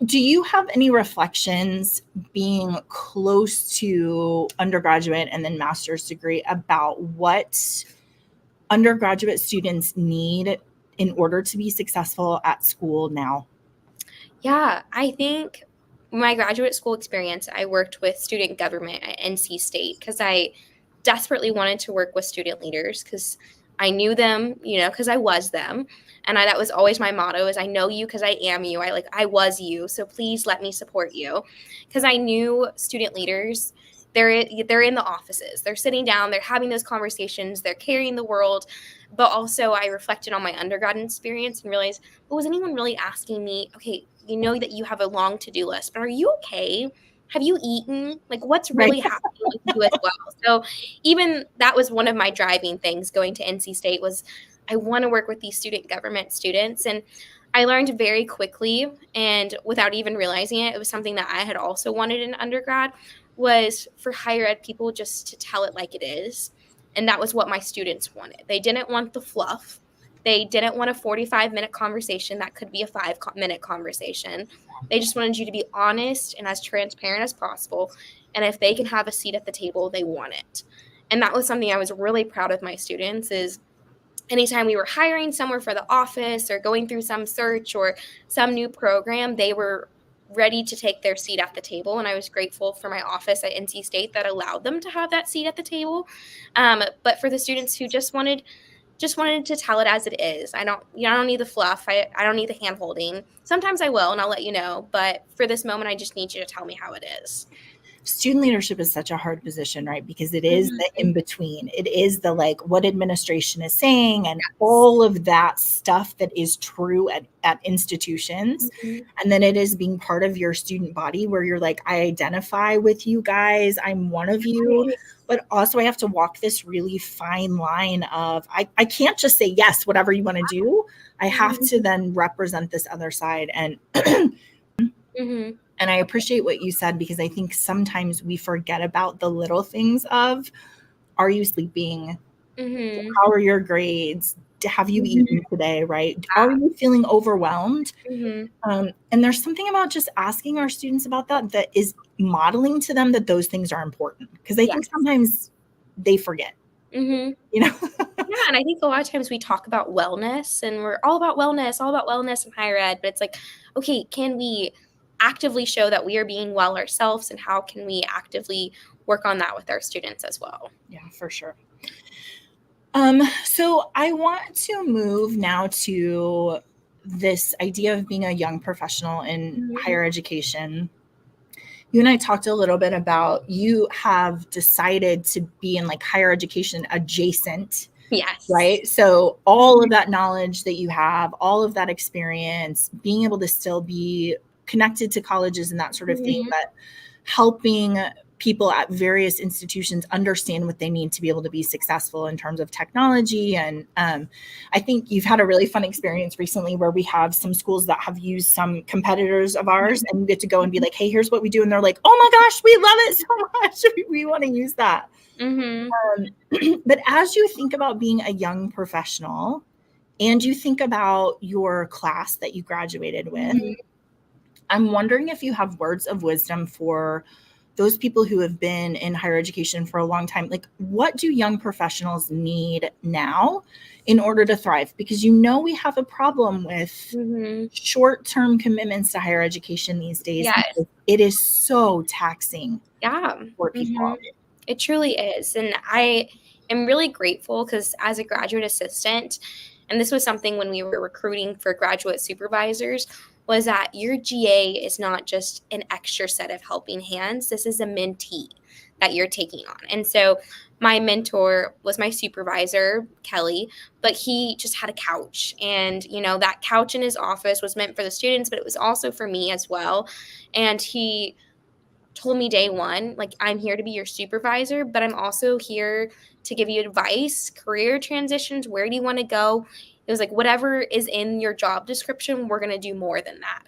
Do you have any reflections being close to undergraduate and then master's degree about what undergraduate students need in order to be successful at school now? Yeah, I think my graduate school experience, I worked with student government at NC State because I desperately wanted to work with student leaders because I knew them, because I was them. And that was always my motto is I know you because I am you. I was you. So please let me support you. Because I knew student leaders, they're in the offices. They're sitting down. They're having those conversations. They're carrying the world. But also I reflected on my undergrad experience and realized, well, was anyone really asking me, okay, you know that you have a long to-do list, but are you okay? Have you eaten? Like what's really happening with you as well? So even that was one of my driving things going to NC State was I want to work with these student government students. And I learned very quickly and without even realizing it, it was something that I had also wanted in undergrad was for higher ed people just to tell it like it is. And that was what my students wanted. They didn't want the fluff. They didn't want a 45-minute conversation that could be a 5-minute conversation. They just wanted you to be honest and as transparent as possible. And if they can have a seat at the table, they want it. And that was something I was really proud of my students is anytime we were hiring somewhere for the office or going through some search or some new program, they were ready to take their seat at the table. And I was grateful for my office at NC State that allowed them to have that seat at the table. But for the students who just wanted to tell it as it is. I don't need the fluff. I don't need the hand holding. Sometimes I will, and I'll let you know. But for this moment, I just need you to tell me how it is. Student leadership is such a hard position, right? Because it is the in-between. It is the like what administration is saying and all of that stuff that is true at institutions. And then it is being part of your student body where you're like, I identify with you guys. I'm one of you. But also I have to walk this really fine line of I can't just say, yes, whatever you want to do. I have to then represent this other side. And and I appreciate what you said because I think sometimes we forget about the little things of, are you sleeping? How are your grades? Have you eaten today, right? Are you feeling overwhelmed? And there's something about just asking our students about that is modeling to them that those things are important because I think sometimes they forget. Yeah, and I think a lot of times we talk about wellness and we're all about wellness in higher ed, but it's like, okay, can we actively show that we are being well ourselves and how can we actively work on that with our students as well? Yeah, for sure. So I want to move now to this idea of being a young professional in higher education, you and I talked a little bit about you have decided to be in like higher education adjacent. Yes. Right. So all of that knowledge that you have, all of that experience, being able to still be connected to colleges and that sort of thing, but helping people at various institutions understand what they need to be able to be successful in terms of technology. And I think you've had a really fun experience recently where we have some schools that have used some competitors of ours, and you get to go and be like, hey, here's what we do. And they're like, oh my gosh, we love it so much. We want to use that. But as you think about being a young professional and you think about your class that you graduated with, I'm wondering if you have words of wisdom for those people who have been in higher education for a long time. Like, what do young professionals need now in order to thrive? Because we have a problem with short-term commitments to higher education these days. Yes. It is so taxing for people. It truly is. And I am really grateful because as a graduate assistant, and this was something when we were recruiting for graduate supervisors, was that your GA is not just an extra set of helping hands. This is a mentee that you're taking on. And so my mentor was my supervisor, Kelly, but he just had a couch. And, that couch in his office was meant for the students, but it was also for me as well. And he told me day one, like, I'm here to be your supervisor, but I'm also here to give you advice, career transitions. Where do you want to go? It was like, whatever is in your job description, we're going to do more than that.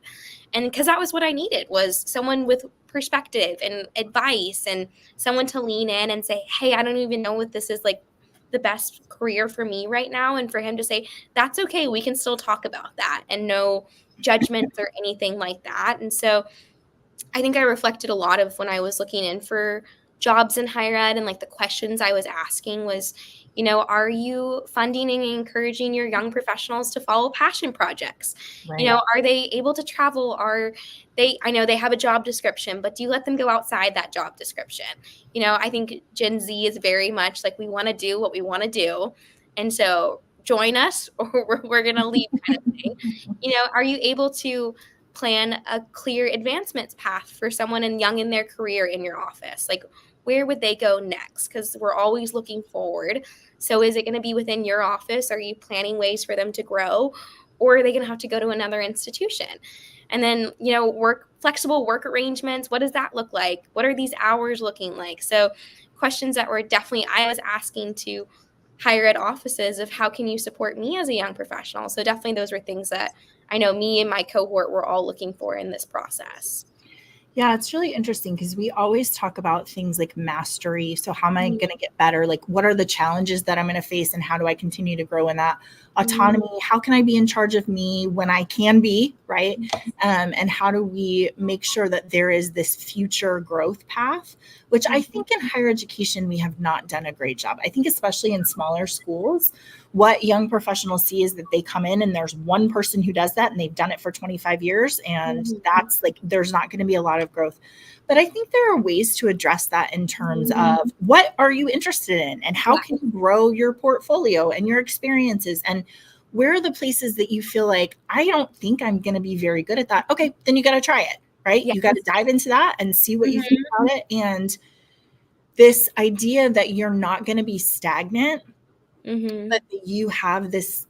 And because that was what I needed, was someone with perspective and advice and someone to lean in and say, hey, I don't even know if this is like the best career for me right now. And for him to say, that's okay. We can still talk about that, and no judgments or anything like that. And so I think I reflected a lot of when I was looking in for jobs in higher ed, and like the questions I was asking was, are you funding and encouraging your young professionals to follow passion projects? Right. Are they able to travel? I know they have a job description, but do you let them go outside that job description? I think Gen Z is very much like, we want to do what we want to do. And so join us or we're going to leave kind of thing. Are you able to plan a clear advancements path for someone young in their career in your office? Like, where would they go next? Because we're always looking forward. So is it going to be within your office? Are you planning ways for them to grow? Or are they going to have to go to another institution? And then, flexible work arrangements. What does that look like? What are these hours looking like? So questions that I was asking to higher ed offices of how can you support me as a young professional? So definitely those were things that I know me and my cohort were all looking for in this process. Yeah, it's really interesting because we always talk about things like mastery. So how am I going to get better? Like, what are the challenges that I'm going to face and how do I continue to grow in that? Autonomy, how can I be in charge of me when I can be, right? And how do we make sure that there is this future growth path, which I think in higher education, we have not done a great job. I think especially in smaller schools, what young professionals see is that they come in and there's one person who does that and they've done it for 25 years. And that's like, there's not going to be a lot of growth. But I think there are ways to address that in terms of what are you interested in and how can you grow your portfolio and your experiences, and where are the places that you feel like, I don't think I'm going to be very good at that. Okay, then you got to try it, right? You got to dive into that and see what you think about it. And this idea that you're not going to be stagnant, but that you have this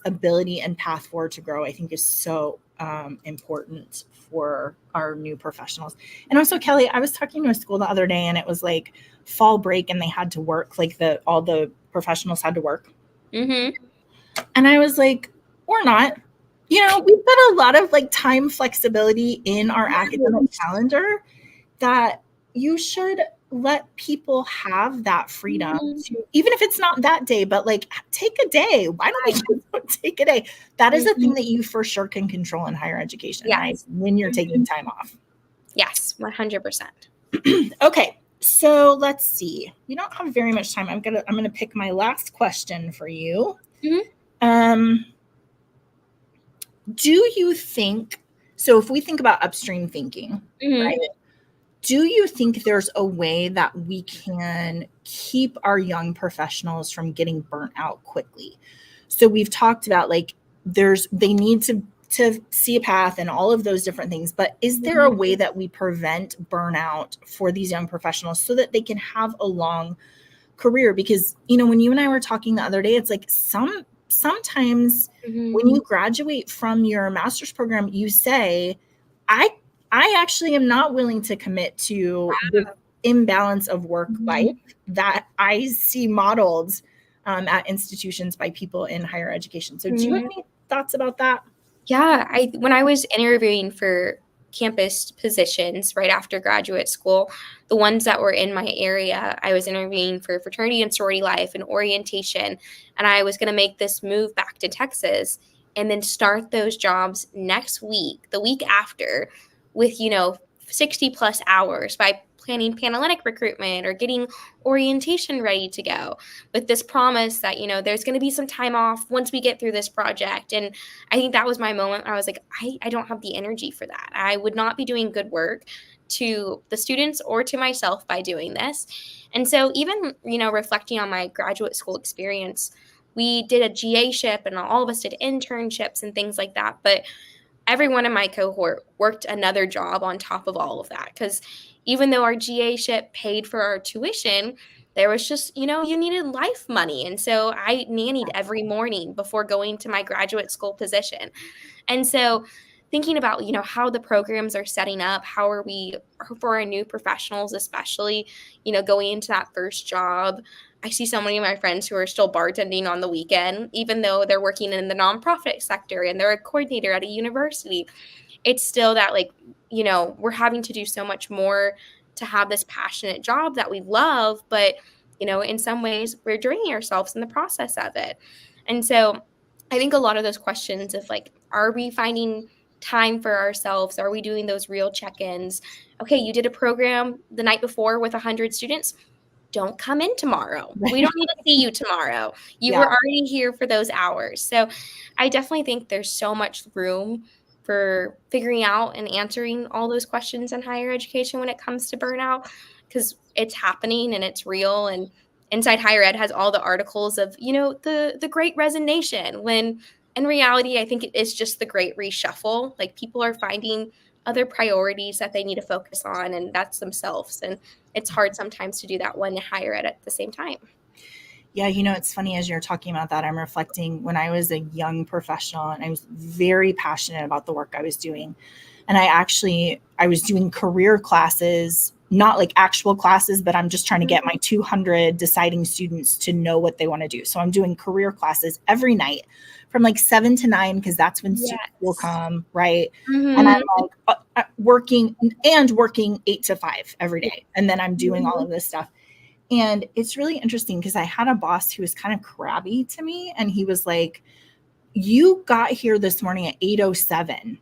ability and path forward to grow, I think is so important for our new professionals. And also, Kelly, I was talking to a school the other day and it was like fall break and they had to work, like all the professionals had to work. And I was like, or not. We've got a lot of like time flexibility in our academic calendar that you should let people have that freedom to, even if it's not that day, but like take a day. Why don't we just take a day? That is a thing that you for sure can control in higher education, right? When you're taking time off. Yes, 100%. Okay. So let's see. We don't have very much time. I'm gonna pick my last question for you. Do you think, so if we think about upstream thinking, right? Do you think there's a way that we can keep our young professionals from getting burnt out quickly? So we've talked about like they need to to see a path and all of those different things. But is there a way that we prevent burnout for these young professionals so that they can have a long career? Because, when you and I were talking the other day, it's like sometimes when you graduate from your master's program, you say, I actually am not willing to commit to the imbalance of work life that I see modeled at institutions by people in higher education. So do you have any thoughts about that? Yeah, when I was interviewing for campus positions right after graduate school, the ones that were in my area, I was interviewing for fraternity and sorority life and orientation, and I was going to make this move back to Texas and then start those jobs next week, the week after, with 60 plus hours by planning Panhellenic recruitment or getting orientation ready to go, with this promise that there's going to be some time off once we get through this project. And I think that was my moment. I was like, I don't have the energy for that. I would not be doing good work to the students or to myself by doing this. And so even reflecting on my graduate school experience, we did a GA-ship and all of us did internships and things like that. But everyone in my cohort worked another job on top of all of that, because even though our GA-ship paid for our tuition, there was just, you needed life money. And so I nannied every morning before going to my graduate school position. And so thinking about, how the programs are setting up, how are we, for our new professionals especially, going into that first job. I see so many of my friends who are still bartending on the weekend, even though they're working in the nonprofit sector and they're a coordinator at a university. It's still that we're having to do so much more to have this passionate job that we love, but, in some ways we're draining ourselves in the process of it. And so I think a lot of those questions of are we finding time for ourselves? Are we doing those real check-ins? Okay, you did a program the night before with 100 students. Don't come in tomorrow. We don't need to see you tomorrow. You were already here for those hours. So I definitely think there's so much room for figuring out and answering all those questions in higher education when it comes to burnout, because it's happening and it's real. And Inside Higher Ed has all the articles of, the great resignation, when in reality, I think it is just the great reshuffle. People are finding other priorities that they need to focus on, and that's themselves. And it's hard sometimes to do that one in higher ed at the same time. Yeah, it's funny as you're talking about that, I'm reflecting when I was a young professional and I was very passionate about the work I was doing. And I was doing career classes, not like actual classes, but I'm just trying to get my 200 deciding students to know what they want to do. So I'm doing career classes every night from 7 to 9, because that's when students will come, right? And I'm working 8 to 5 every day. And then I'm doing all of this stuff. And it's really interesting because I had a boss who was kind of crabby to me. And he was like, you got here this morning at 8:07.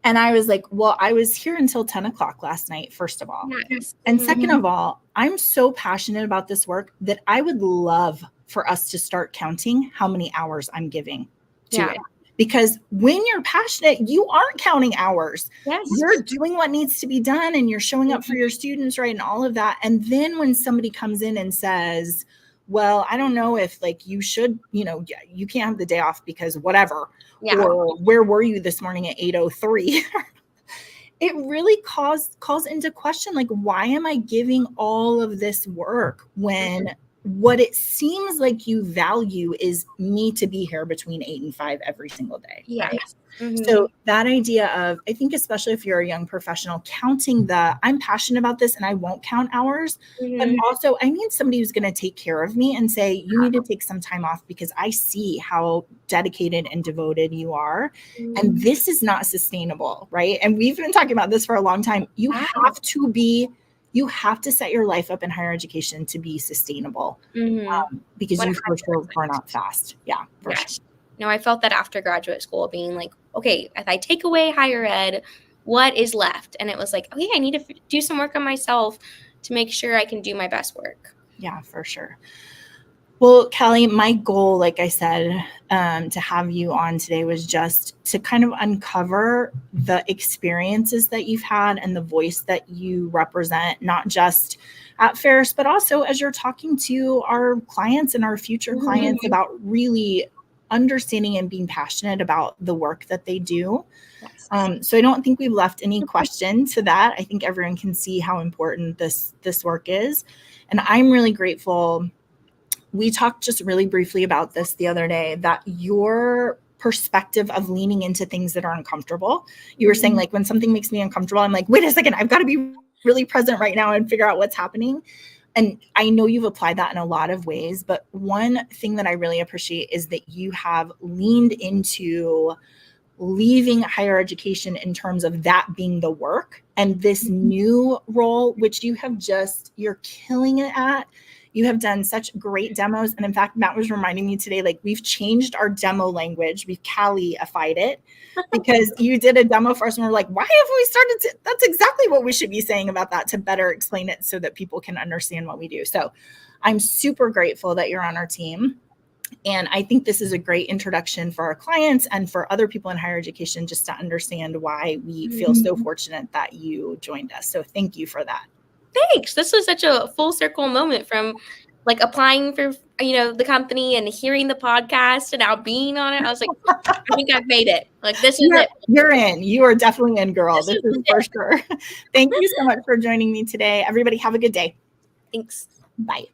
And I was like, well, I was here until 10 o'clock last night, first of all. Yes. And second of all, I'm so passionate about this work that I would love for us to start counting how many hours I'm giving to it. Because when you're passionate, you aren't counting hours. Yes. You're doing what needs to be done and you're showing up for your students, right? And all of that. And then when somebody comes in and says, well, I don't know if you should, you can't have the day off because whatever, or where were you this morning at 8:03? It really calls into question, why am I giving all of this work when what it seems like you value is me to be here between 8 and 5 every single day. Yeah. Right? Mm-hmm. So that idea of, I think, especially if you're a young professional, counting I'm passionate about this and I won't count hours, but also I need somebody who's going to take care of me and say, you need to take some time off because I see how dedicated and devoted you are. And this is not sustainable, right? And we've been talking about this for a long time. You have to set your life up in higher education to be sustainable, because you for sure burn out fast. Yeah, for sure. No, I felt that after graduate school, being like, okay, if I take away higher ed, what is left? And it was like, okay, I need to do some work on myself to make sure I can do my best work. Yeah, for sure. Well, Kallie, my goal, like I said, to have you on today was just to kind of uncover the experiences that you've had and the voice that you represent, not just at Ferris, but also as you're talking to our clients and our future clients about really understanding and being passionate about the work that they do. Yes. So I don't think we've left any question to that. I think everyone can see how important this work is. And I'm really grateful. We talked just really briefly about this the other day, that your perspective of leaning into things that are uncomfortable. You were saying, like, when something makes me uncomfortable, I'm like, wait a second, I've got to be really present right now and figure out what's happening. And I know you've applied that in a lot of ways, but one thing that I really appreciate is that you have leaned into leaving higher education in terms of that being the work, and this new role, which you're killing it at. You have done such great demos. And in fact, Matt was reminding me today, like, we've changed our demo language. We've Kallie-ified it, because you did a demo for us and we're like, why have we started to, that's exactly what we should be saying about that, to better explain it so that people can understand what we do. So I'm super grateful that you're on our team. And I think this is a great introduction for our clients and for other people in higher education, just to understand why we feel so fortunate that you joined us. So thank you for that. Thanks. This was such a full circle moment from like applying for, the company and hearing the podcast and now being on it. I was like, I think I've made it. Like, this is it. You're in. You are definitely in, girl. This is for sure. Thank you so much for joining me today. Everybody have a good day. Thanks. Bye.